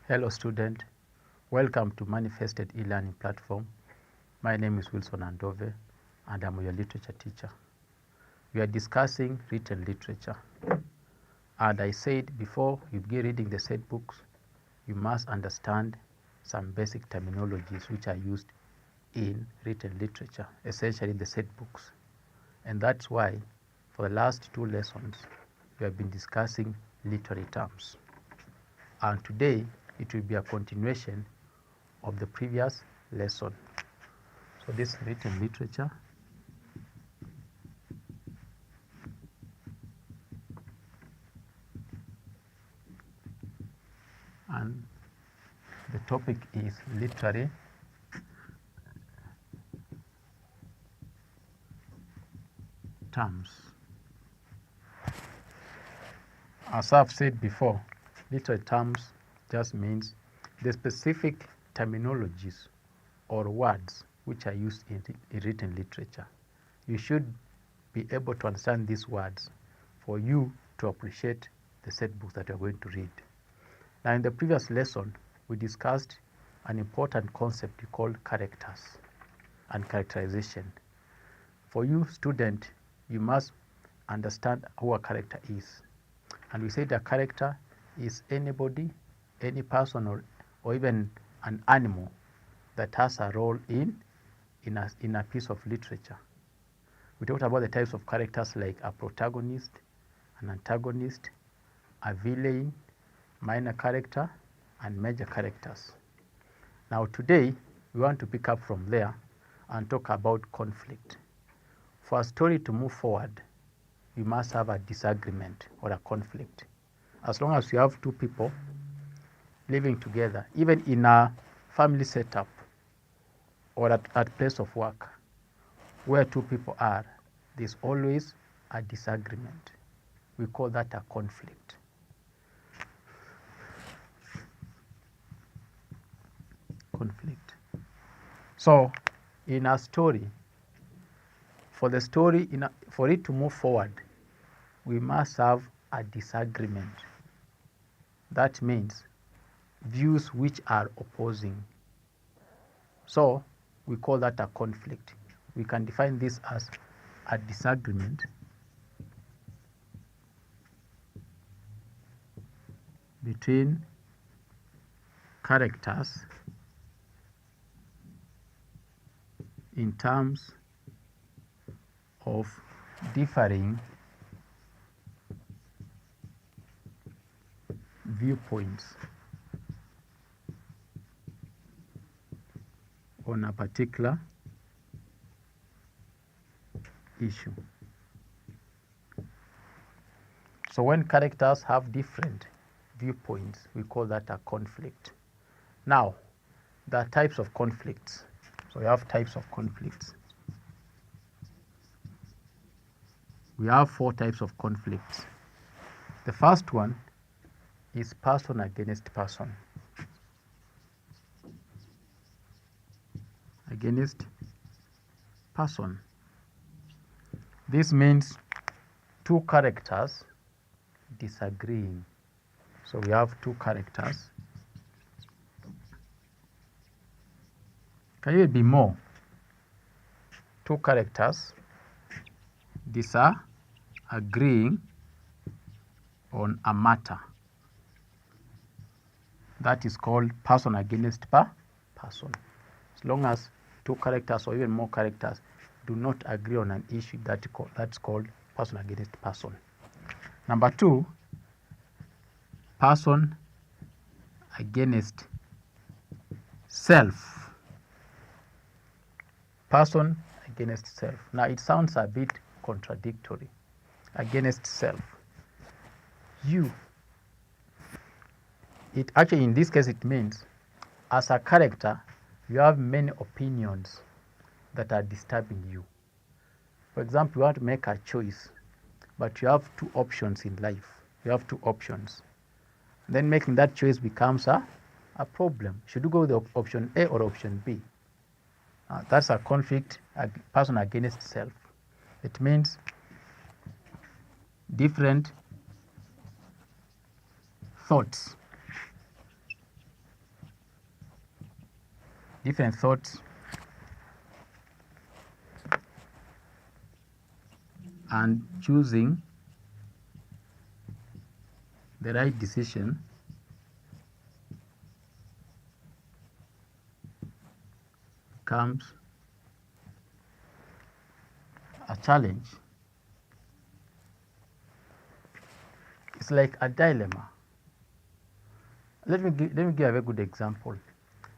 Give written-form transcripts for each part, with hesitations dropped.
Hello student, welcome to Manifested e-learning platform. My name is Wilson Andove and I'm your literature teacher. We are discussing written literature. And I said before you begin reading the set books, you must understand some basic terminologies which are used in written literature, essentially the set books. And that's why for the last 2 lessons, we have been discussing literary terms. And today, it will be a continuation of the previous lesson. So this written literature. And the topic is literary terms. As I've said before, literary terms just means the specific terminologies or words which are used in written literature. You should be able to understand these words for you to appreciate the set books that you're going to read. Now, in the previous lesson, we discussed an important concept we call characters and characterization. For you, student, you must understand who a character is. And we said a character is anybody, any person, or even an animal that has a role in a piece of literature. We talked about the types of characters like a protagonist, an antagonist, a villain, minor character, and major characters. Now today, we want to pick up from there and talk about conflict. For a story to move forward, we must have a disagreement or a conflict. As long as you have 2 people living together, even in a family setup or at place of work, where 2 people are, there's always a disagreement. We call that a conflict. Conflict. So, in a story, for it to move forward, we must have a disagreement. That means views which are opposing. So, we call that a conflict. We can define this as a disagreement between characters in terms of differing viewpoints on a particular issue. So when characters have different viewpoints, we call that a conflict. Now, there are types of conflicts. So we have types of conflicts. We have 4 types of conflicts. The first one is person against person. Against person. This means 2 characters disagreeing. So we have 2 characters. Can it be more? 2 characters disagreeing on a matter. That is called person against person. As long as 2 characters or even more characters do not agree on an issue, that's called person against person. Number 2, person against self. Person against self. Now it sounds a bit contradictory. Against self. Actually, in this case, it means as a character, you have many opinions that are disturbing you. For example, you want to make a choice, but you have 2 options in life. You have 2 options. Then making that choice becomes a problem. Should you go with option A or option B? That's a conflict, a person against self. It means different thoughts. Different thoughts and choosing the right decision becomes a challenge. It's like a dilemma. Let me give a very good example.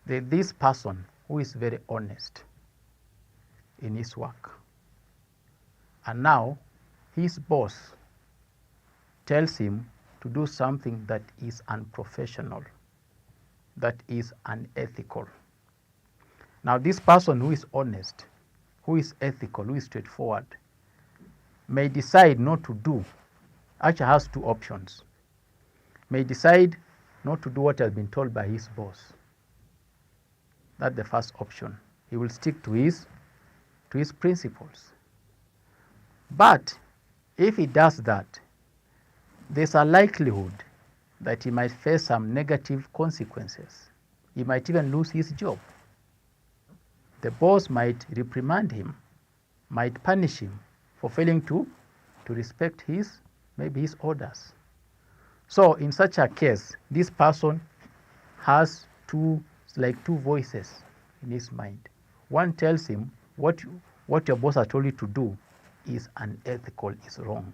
This person who is very honest in his work, and now his boss tells him to do something that is unprofessional, that is unethical. Now this person who is honest, who is ethical, who is straightforward, may decide not to do, actually has two options. May decide not to do what has been told by his boss. That's the first option. He will stick to his principles. But if he does that, there's a likelihood that he might face some negative consequences. He might even lose his job. The boss might reprimand him, might punish him for failing to respect maybe his orders. So in such a case, this person has two voices in his mind. One tells him what your boss has told you to do is unethical, is wrong.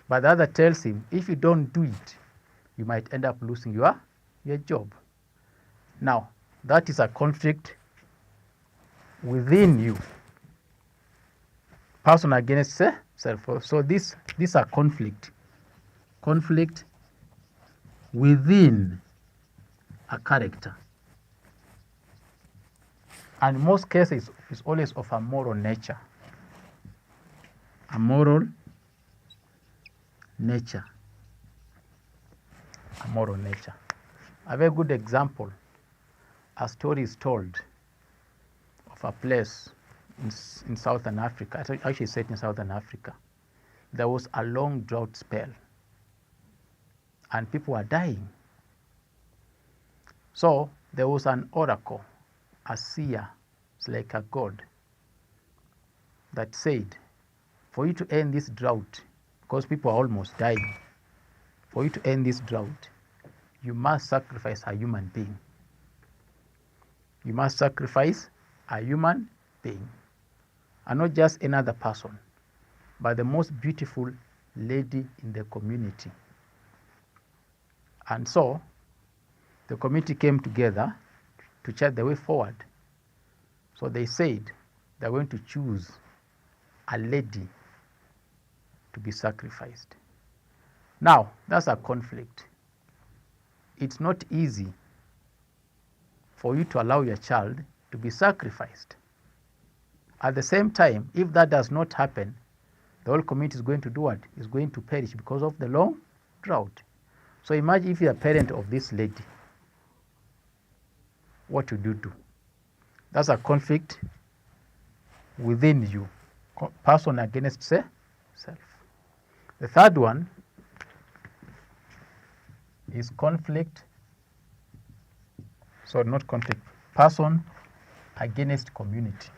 But the other tells him, if you don't do it, you might end up losing your job. Now, that is a conflict within you. Person against self. So this is a conflict. Conflict within a character. And in most cases, it's always of a moral nature. A moral nature. A moral nature. A very good example, a story is told of a place in Southern Africa, actually set in Southern Africa. There was a long drought spell and people were dying. So there was an oracle, a seer, it's like a god, that said, for you to end this drought, because people are almost dying, for you to end this drought, you must sacrifice a human being. You must sacrifice a human being. And not just another person, but the most beautiful lady in the community. And so, the community came together to chart the way forward. So they said they're going to choose a lady to be sacrificed. Now, that's a conflict. It's not easy for you to allow your child to be sacrificed. At the same time, if that does not happen, the whole community is going to do what? Is going to perish because of the long drought. So imagine if you're a parent of this lady, what would you do? That's a conflict within you, person against self. The third one is conflict, not conflict, person against community.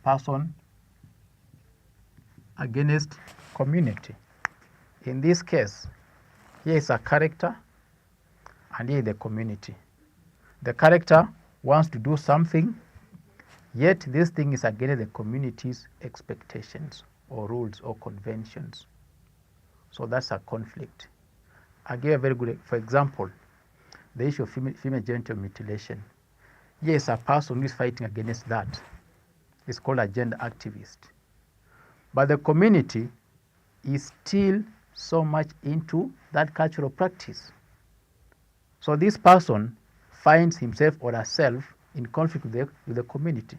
Person against community. In this case, here is a character and here is the community. The character wants to do something, yet this thing is against the community's expectations or rules or conventions. So that's a conflict. I give a very good, for example, the issue of female genital mutilation. Yes, a person who is fighting against that is called a gender activist. But the community is still so much into that cultural practice. So this person finds himself or herself in conflict with the community.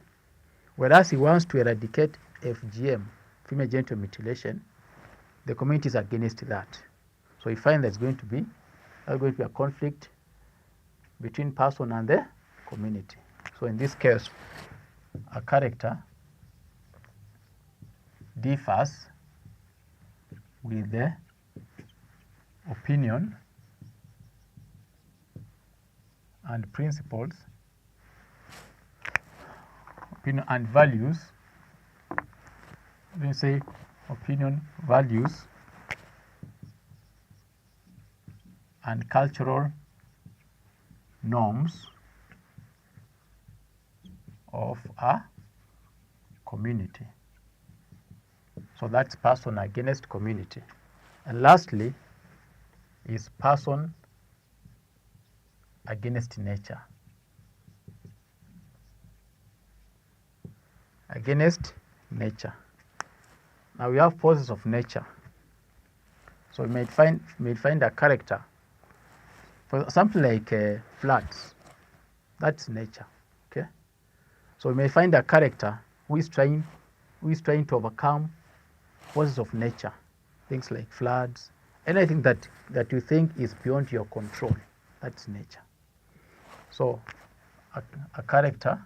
Whereas he wants to eradicate FGM, female genital mutilation, the community is against that. So you find there's going to be a conflict between person and the community. So in this case, a character differs with the opinion and principles, opinion and values. Let me say opinion, values, and cultural norms of a community. So that's person against community. And lastly is person against nature. Against nature. Now we have forces of nature. So you may find a character. For something like floods, that's nature. Okay. So we may find a character who is trying to overcome forces of nature, things like floods, anything that you think is beyond your control. That's nature. So a character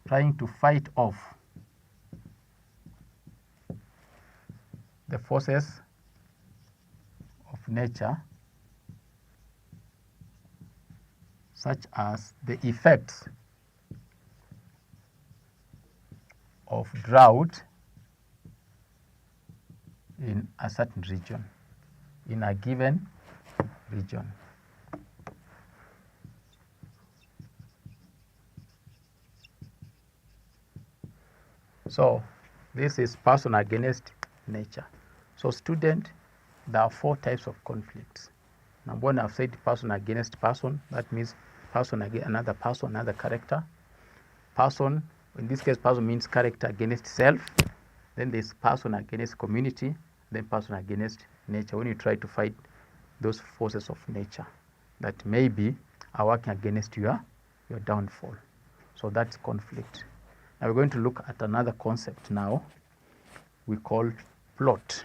trying to fight off the forces of nature, such as the effects of drought in a certain region, in a given region. So this is person against nature. So student, there are 4 types of conflicts. Number 1, I've said person against person. That means person against another person, another character. Person, in this case, person means character against self. Then there's person against community. Then person against nature. When you try to fight those forces of nature that maybe are working against your downfall. So that's conflict. Now we're going to look at another concept now we call plot.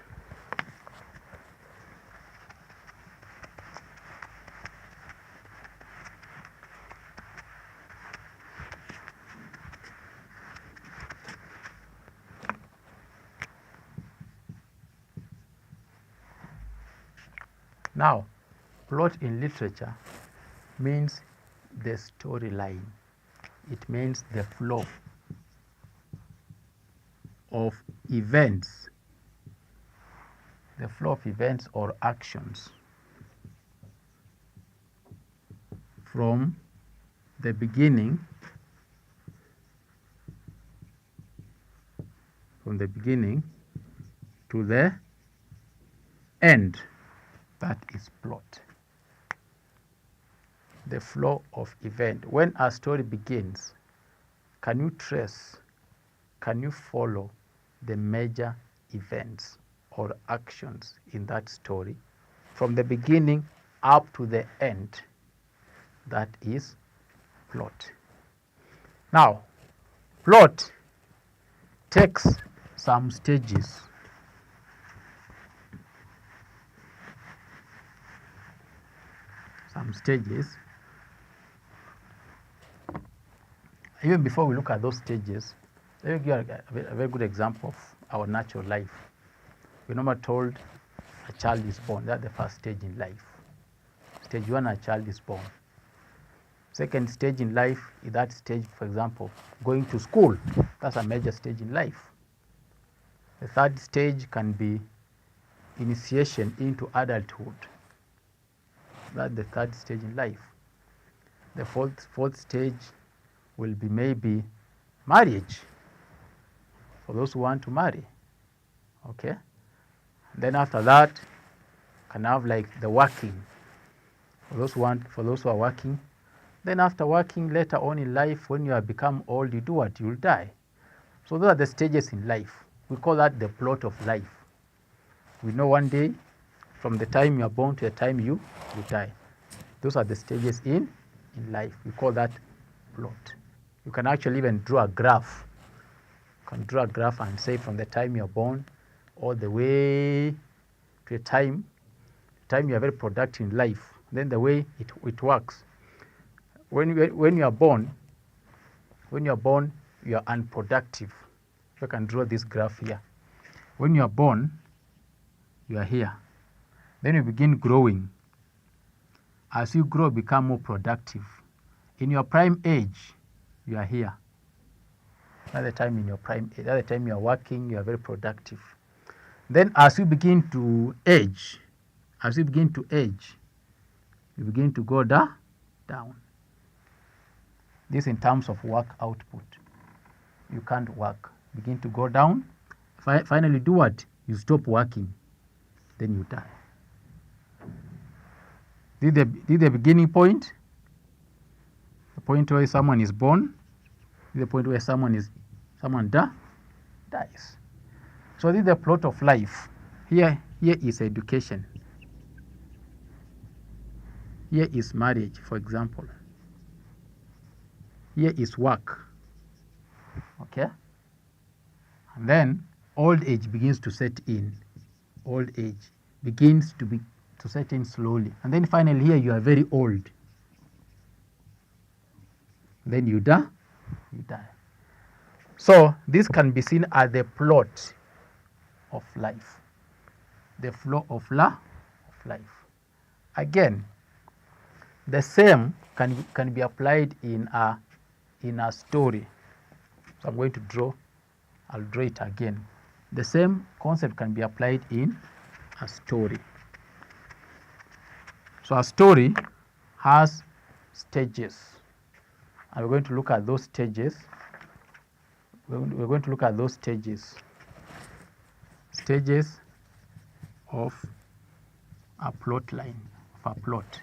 Now, plot in literature means the storyline. It means the flow of events, the flow of events or actions from the beginning to the end. That is plot. The flow of event. When a story begins, can you trace, can you follow the major events or actions in that story from the beginning up to the end? That is plot. Now, plot takes some stages. Even before we look at those stages, let me give a very good example of our natural life. We're normally told a child is born. That's the first stage in life. Stage 1, a child is born. Second stage in life is that stage, for example, going to school. That's a major stage in life. The third stage can be initiation into adulthood. That's the third stage in life. The fourth stage will be maybe marriage, for those who want to marry. Okay? Then after that, can have like the working, for those who are working. Then after working, later on in life, when you have become old, you do what? You'll die. So those are the stages in life. We call that the plot of life. We know one day, from the time you are born to the time you die. Those are the stages in life. We call that plot. You can actually even draw a graph. You can draw a graph and say from the time you're born all the way to the time you are very productive in life. Then the way it works. When you are born, you are unproductive. If I can draw this graph here. When you are born, you are here. Then you begin growing. As you grow, become more productive. In your prime age, you are here. Another time in your prime age, another time you are working, you are very productive. Then as you begin to age, you begin to go down. This in terms of work output. You can't work. Begin to go down. Finally do what? You stop working. Then you die. This is the beginning point. The point where someone is born. This is the point where someone dies. So this is the plot of life. Here is education. Here is marriage, for example. Here is work. Okay? And then old age begins to set in. Old age begins to set in slowly. And then finally here you are very old. Then you die. So this can be seen as the plot of life. The flow of life. Again, the same can be applied in a story. So I'm going to draw. I'll draw it again. The same concept can be applied in a story. So a story has stages. And we're going to look at those stages. We're going to look at those stages. Stages of a plot line, of a plot.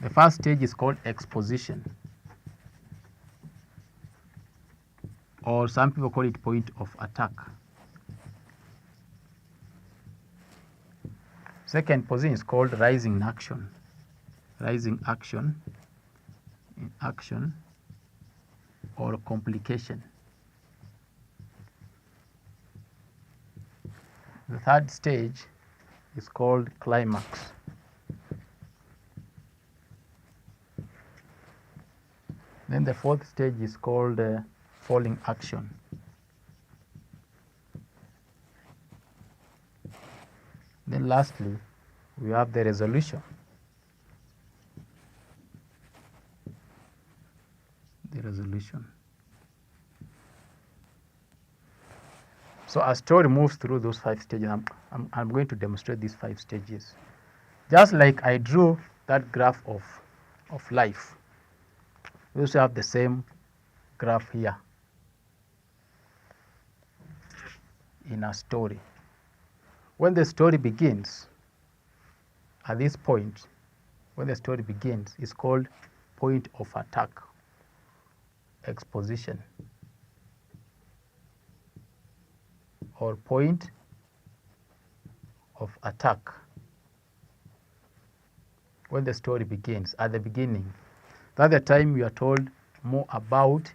The first stage is called exposition. Or some people call it point of attack. Second position is called rising action. Rising action, or complication. The third stage is called climax. Then the fourth stage is called falling action. Then lastly, we have the resolution. The resolution. So a story moves through those 5 stages. I'm going to demonstrate these 5 stages. Just like I drew that graph of life. We also have the same graph here in a story. When the story begins, at this point, when the story begins, it's called point of attack, exposition, or point of attack. When the story begins, at the beginning, that's the time we are told more about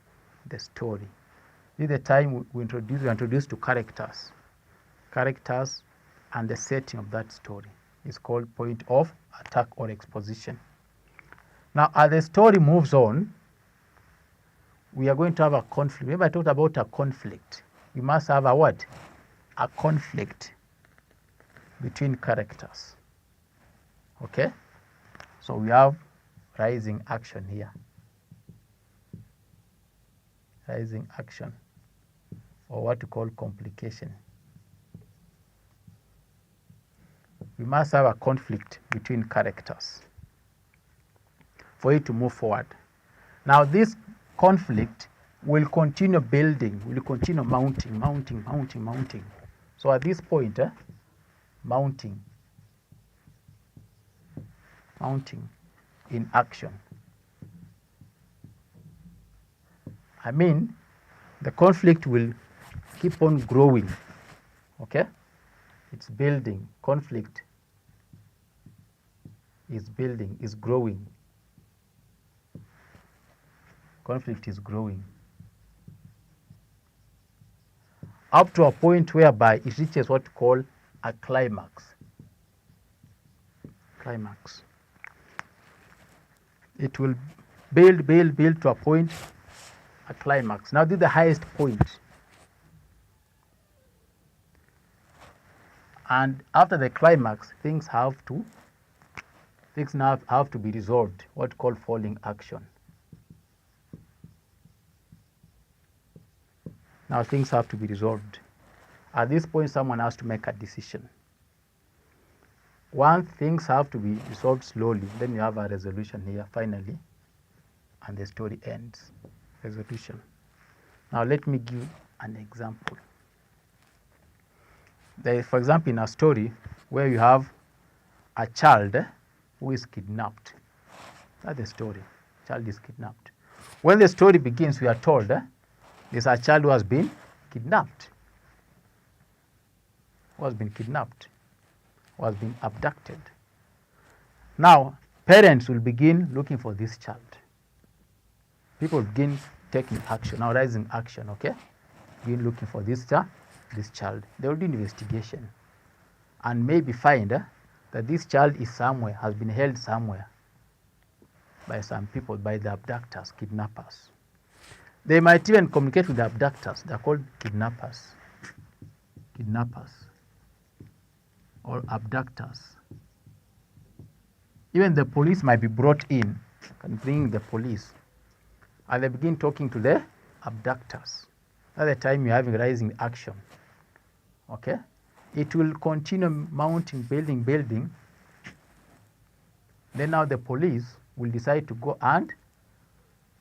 the story. This is the time we introduce to characters and the setting of that story. It's called point of attack or exposition. Now, as the story moves on, we are going to have a conflict. Remember I talked about a conflict. We must have a what? A conflict between characters. Okay? So we have rising action here. Rising action, or what we call complication. We must have a conflict between characters for it to move forward. Now this conflict will continue building, will continue mounting. So at this point, mounting in action. I mean, the conflict will keep on growing, okay? It's building. Conflict is building, is growing. Conflict is growing. Up to a point whereby it reaches what we call a climax. Climax. It will build to a point, a climax. Now this is the highest point. And after the climax, things now have to be resolved, what called falling action. Now things have to be resolved. At this point, someone has to make a decision. Once things have to be resolved slowly, then you have a resolution here finally, and the story ends. Resolution. Now let me give an example. For example, in a story where you have a child who is kidnapped. That's the story. Child is kidnapped. When the story begins, we are told there's a child who has been kidnapped. Who has been kidnapped. Who has been abducted. Now, parents will begin looking for this child. People begin taking action, now rising action, okay? Begin looking for this child. They will do investigation and maybe find that this child is somewhere, has been held somewhere by some people, by the abductors, kidnappers. They might even communicate with the abductors. They're called kidnappers. Kidnappers or abductors. Even the police might be brought in, can bring the police, and they begin talking to the abductors. At the time you're having rising action. Okay? It will continue mounting, building. Then now the police will decide to go and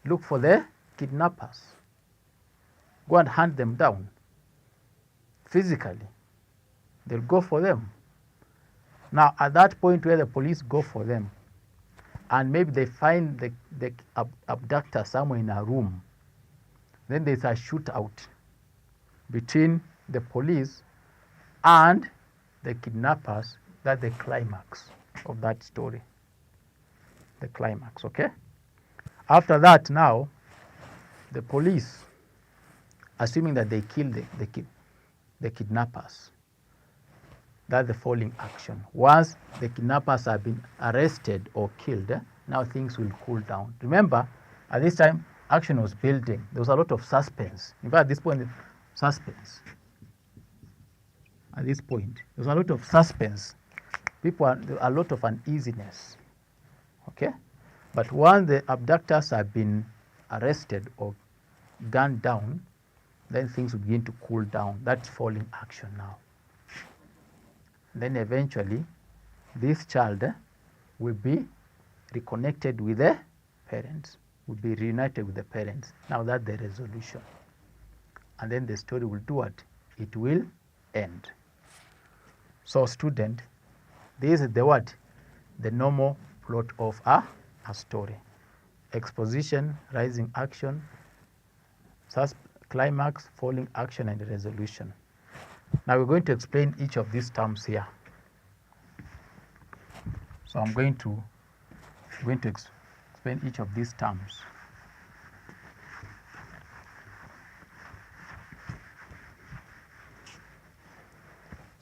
look for the kidnappers. Go and hunt them down physically. They'll go for them. Now, at that point where the police go for them, and maybe they find the abductor somewhere in a room, then there's a shootout between the police and the kidnappers. That's the climax of that story. The climax, okay? After that, now, the police, assuming that they killed the kidnappers, that's the falling action. Once the kidnappers have been arrested or killed, now things will cool down. Remember, at this time, action was building. There was a lot of suspense. In fact, at this point, suspense. At this point, there was a lot of suspense. A lot of uneasiness. Okay? But once the abductors have been arrested or gunned down, then things will begin to cool down. That's falling action now. Then eventually, this child will be reconnected with the parents, will be reunited with the parents. Now that's the resolution. And then the story will do what? It will end. So student, this is the what? The normal plot of a story. Exposition, rising action, climax, falling action, and resolution. Now we're going to explain each of these terms here. So I'm going to explain each of these terms.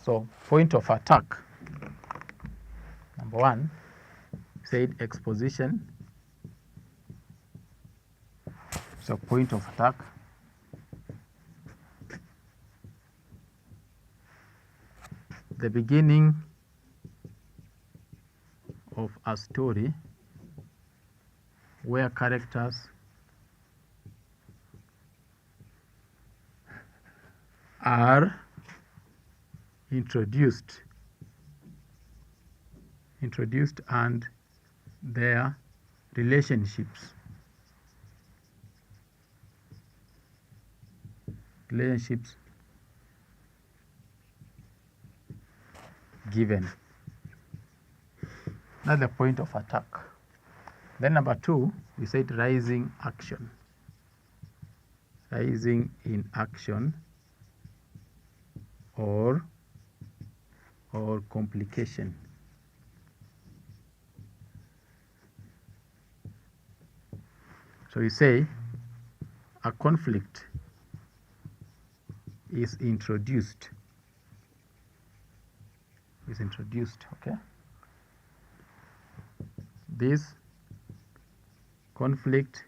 So point of attack. Number one, said exposition. So point of attack. The beginning of a story where characters are introduced and their relationships given. That's the point of attack. Then number two, we said rising action. Rising in action or complication. So you say a conflict is introduced. Okay? This conflict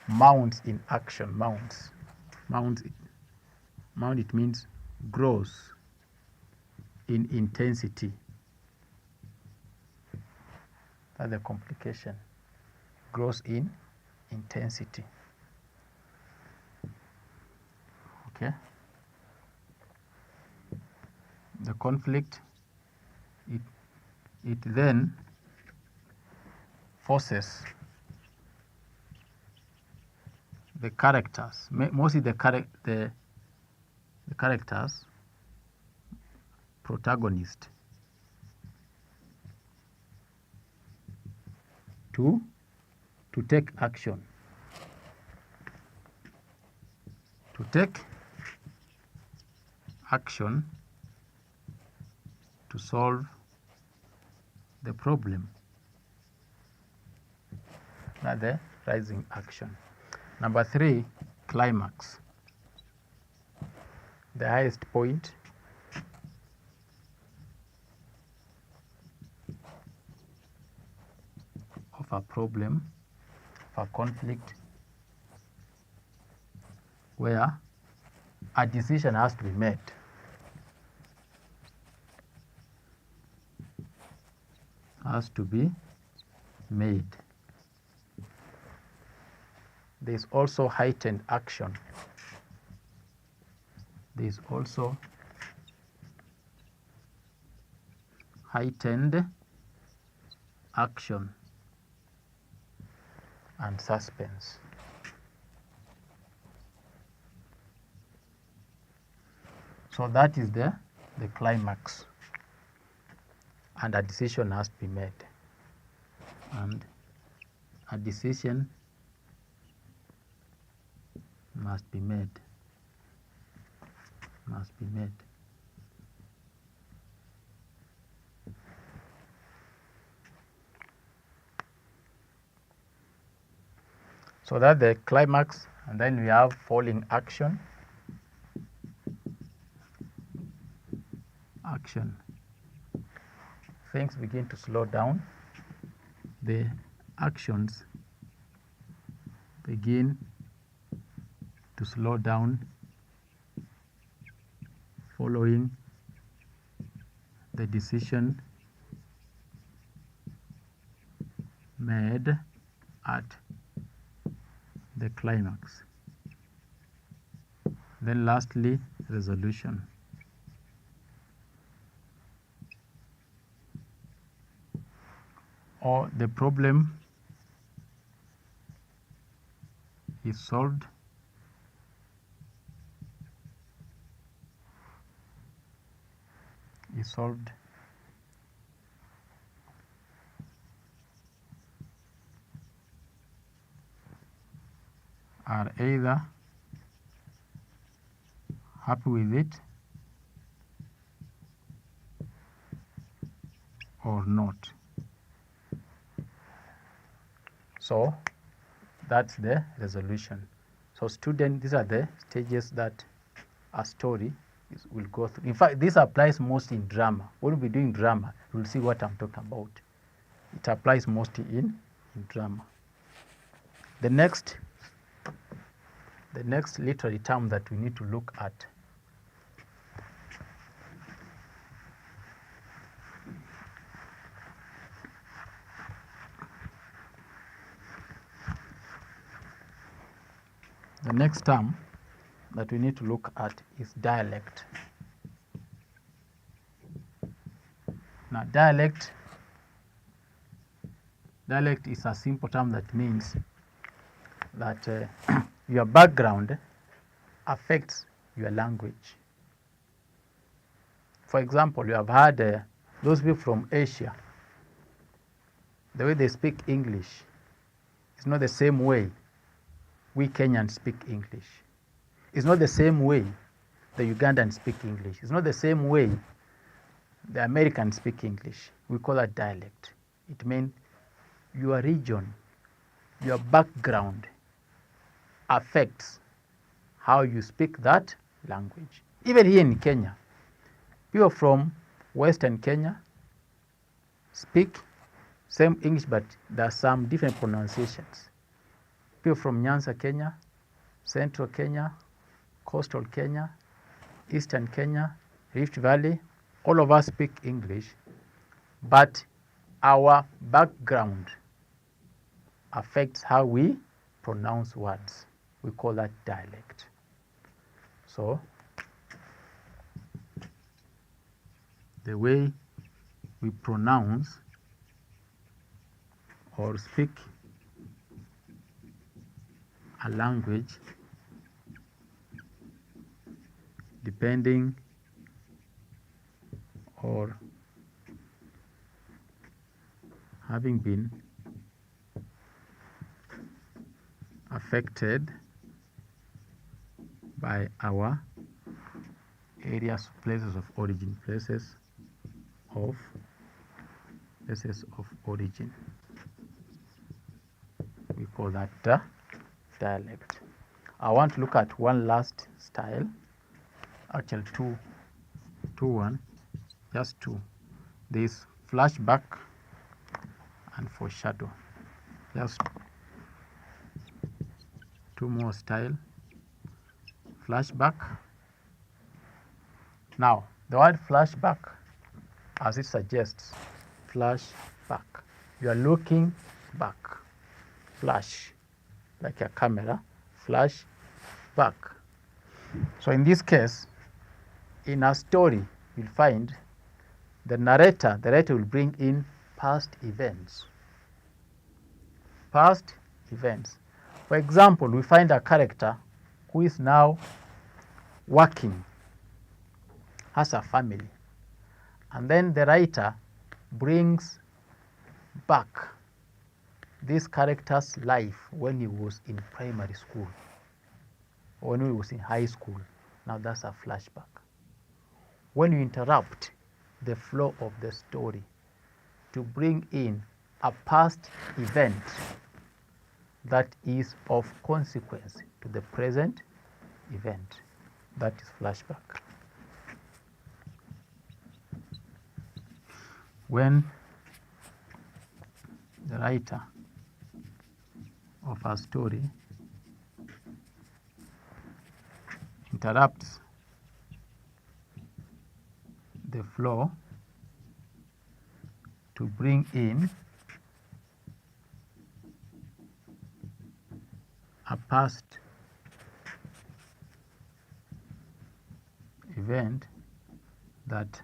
mounts in action. Mounts, it means grows in intensity. That's the complication. Grows in intensity. Okay. The conflict, it then forces the characters, mostly the characters, protagonist, to take action. To take action to solve the problem. That's the rising action. Number 3, climax. The highest point of a problem, of a conflict, where a decision has to be made. Has to be made. There is also heightened action. There is also heightened action and suspense. So that is the climax, and a decision has to be made. And a decision must be made. Must be made. So that's the climax, and then we have falling action. Action. Things begin to slow down. The actions begin to slow down following the decision made at the climax. Then lastly, resolution. Or the problem is solved are either happy with it or not. So that's the resolution. So students, these are the stages that a story will go through. In fact, this applies most in drama. When we're doing drama, you'll see what I'm talking about. It applies mostly in drama. The next literary term that we need to look at is dialect. Now, dialect is a simple term that means that your background affects your language. For example, you have had those people from Asia, the way they speak English is not the same way we Kenyans speak English. It's not the same way the Ugandans speak English. It's not the same way the Americans speak English. We call that dialect. It means your region, your background affects how you speak that language. Even here in Kenya, people from Western Kenya speak same English, but there are some different pronunciations. people from Nyanza, Kenya, Central Kenya, Coastal Kenya, Eastern Kenya, Rift Valley, all of us speak English, but our background affects how we pronounce words. We call that dialect. So, the way we pronounce or speak a language depending or having been affected by our areas, places of origin, places of origin. We call that dialect. I want to look at one last style, actually just two. There is flashback and foreshadow. Just two more style. Flashback. Now, the word flashback, as it suggests, flashback. You are looking back. Flash, like a camera. Flash back. So in this case, in a story, you'll find the narrator will bring in past events. Past events. For example, we find a character who is now working, has a family, and then the writer brings back this character's life when he was in primary school, or when he was in high school. Now that's a flashback. When you interrupt the flow of the story to bring in a past event that is of consequence to the present event, that is flashback. When the writer of a story interrupts the flow to bring in a past event that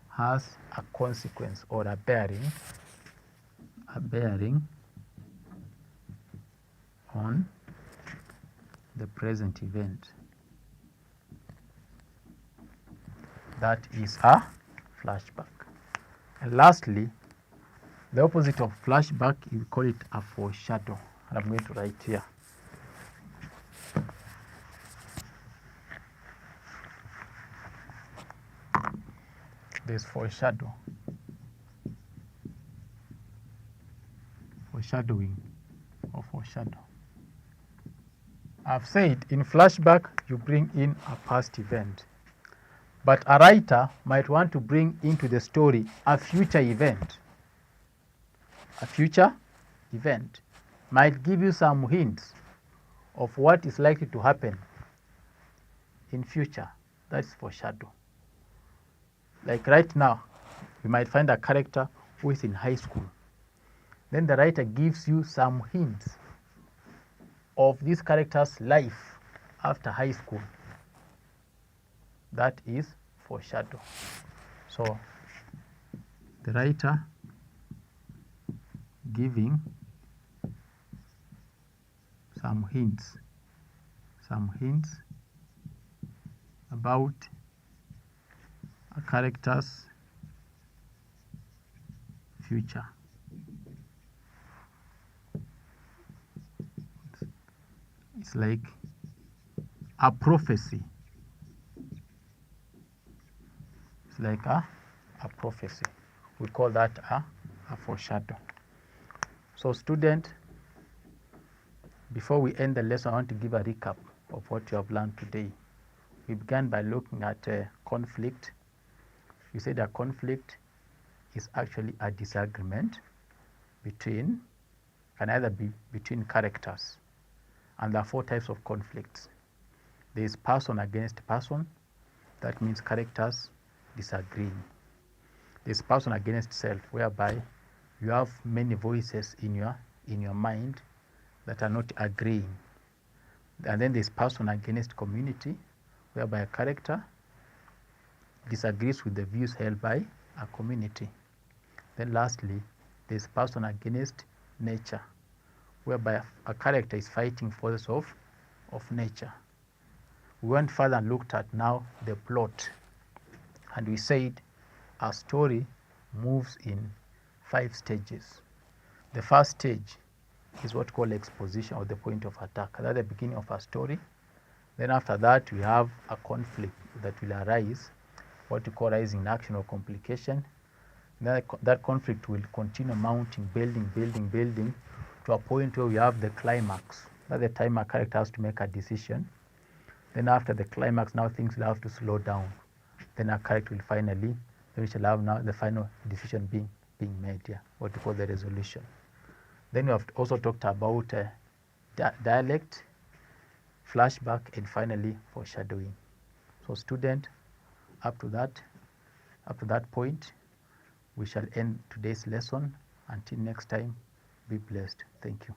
has a consequence or a bearing on the present event. That is a flashback. And lastly, the opposite of flashback, you call it a foreshadow. And I'm going to write here. There's foreshadow. Foreshadowing or foreshadow. I've said in flashback, you bring in a past event. But a writer might want to bring into the story a future event. A future event might give you some hints of what is likely to happen in future. That's foreshadow. Like right now, you might find a character who is in high school. Then the writer gives you some hints of this character's life after high school. That is foreshadow. So, the writer giving some hints about a character's future. It's like a prophecy. It's like a prophecy. We call that a foreshadow. So student, before we end the lesson, I want to give a recap of what you have learned today. We began by looking at conflict. We said that conflict is actually a disagreement can either be between characters And there are 4 types of conflicts. There is person against person. That means characters disagreeing. There is person against self, whereby you have many voices in your mind that are not agreeing. And then there is person against community, whereby a character disagrees with the views held by a community. Then lastly, there is person against nature, whereby a character is fighting forces of nature. We went further and looked at now the plot, and we said a story moves in 5 stages. The first stage is what we call exposition, or the point of attack. That's the beginning of a story. Then after that, we have a conflict that will arise, what we call rising in action or complication. That conflict will continue mounting, building to a point where we have the climax. That's the time a character has to make a decision. Then after the climax, now things will have to slow down. Then a character will finally, we shall have now the final decision being made here, what we call the resolution. Then we have also talked about dialect, flashback, and finally foreshadowing. So student, up to that point, we shall end today's lesson. Until next time, be blessed. Thank you.